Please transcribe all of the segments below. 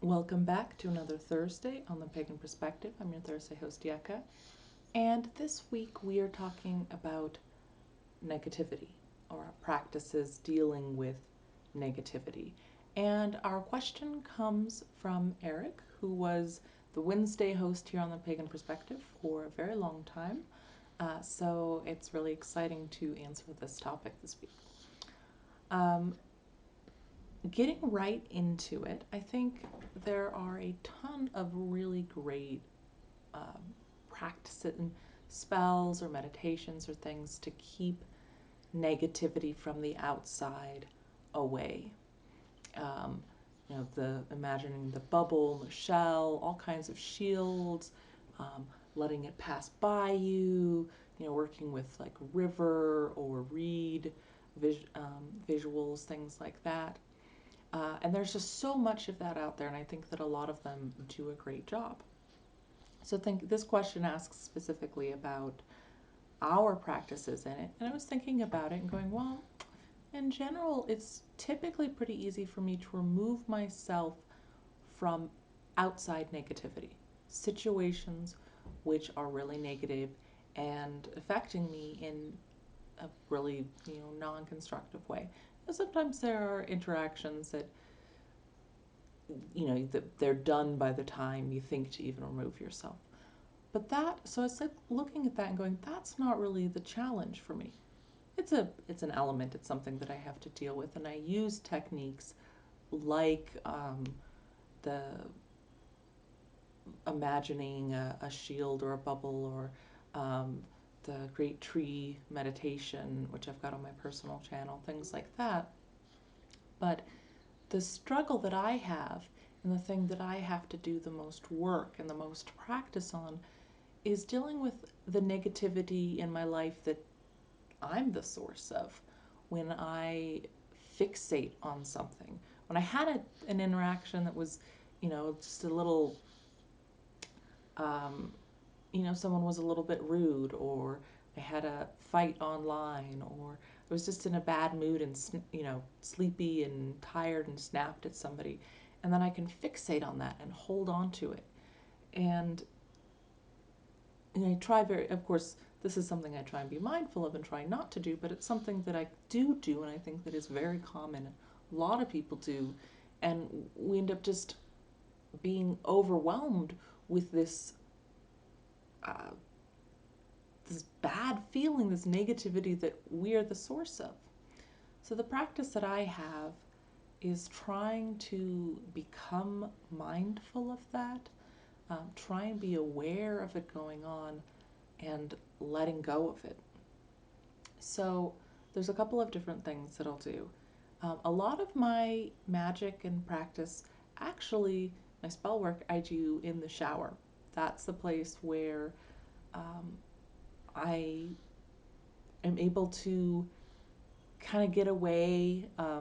Welcome back to another Thursday on the Pagan Perspective. I'm your Thursday host, Yeka. And this week we are talking about negativity or practices dealing with negativity. And our question comes from Eric, who was the Wednesday host here on the Pagan Perspective for a very long time. So it's really exciting to answer this topic this week. Um, Getting right into it, I think there are a ton of really great um, practices and spells or meditations or things to keep negativity from the outside away. Um, the imagining the bubble, the shell, all kinds of shields, letting it pass by you. Working with like river or reed visuals, things like that. And there's just so much of that out there, and I think that a lot of them do a great job. So, think this question asks specifically about our practices in it, and I was thinking about it and going, well, in general, it's typically pretty easy for me to remove myself from outside negativity, situations which are really negative and affecting me in a really non-constructive way. And sometimes there are interactions that they're done by the time you think to even remove yourself. But so I was like looking at that and going, that's not really the challenge for me. It's an element. It's something that I have to deal with, and I use techniques like the imagining a shield or a bubble, or the great tree meditation, which I've got on my personal channel, things like that. But the struggle that I have, and the thing that I have to do the most work and the most practice on, is dealing with the negativity in my life that I'm the source of when I fixate on something. When I had an interaction that was, just a little, um, someone was a little bit rude, or I had a fight online, or I was just in a bad mood and, sleepy and tired and snapped at somebody. And then I can fixate on that and hold on to it. And I try of course, this is something I try and be mindful of and try not to do, but it's something that I do, and I think that is very common. A lot of people do, and we end up just being overwhelmed with uh, this bad feeling, this negativity that we are the source of. So the practice that I have is trying to become mindful of that, try and be aware of it going on, and letting go of it. So there's a couple of different things that I'll do. A lot of my magic and practice, actually, my spell work, I do in the shower. That's the place where um, I am able to kind of get away. I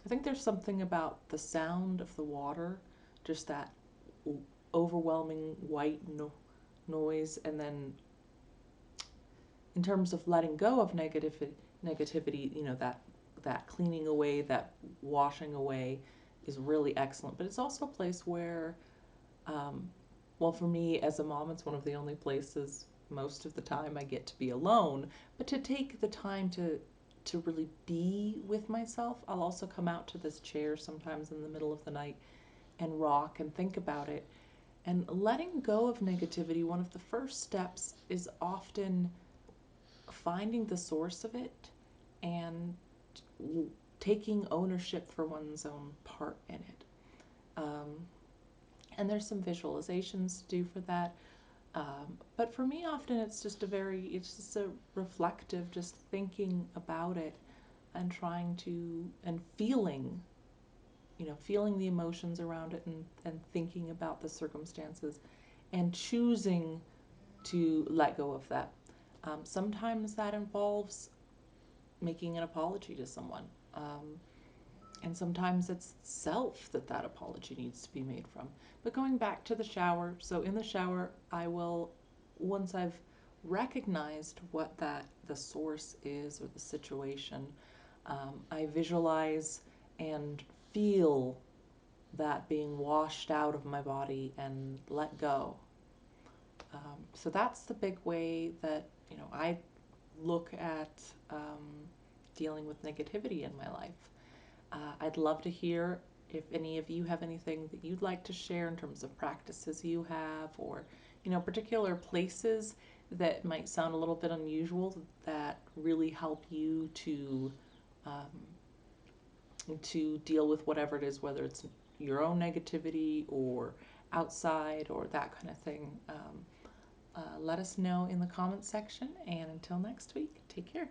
think there's something about the sound of the water, just that overwhelming white noise, and then in terms of letting go of negativity, that cleaning away, that washing away is really excellent. But it's also a place where, um, well, for me as a mom, it's one of the only places most of the time I get to be alone. But to take the time to really be with myself, I'll also come out to this chair sometimes in the middle of the night and rock and think about it. And letting go of negativity, one of the first steps is often finding the source of it and taking ownership for one's own part in it. Um, and there's some visualizations to do for that. But for me, often it's just a reflective, just thinking about it and trying to, and feeling, feeling the emotions around it, and thinking about the circumstances and choosing to let go of that. Sometimes that involves making an apology to someone. And sometimes it's self that apology needs to be made from. But going back to the shower, so in the shower, I will, once I've recognized what the source is or the situation, I visualize and feel that being washed out of my body and let go. So that's the big way that, I look at dealing with negativity in my life. I'd love to hear if any of you have anything that you'd like to share in terms of practices you have, or particular places that might sound a little bit unusual that really help you to deal with whatever it is, whether it's your own negativity or outside or that kind of thing. Let us know in the comments section, and until next week, take care.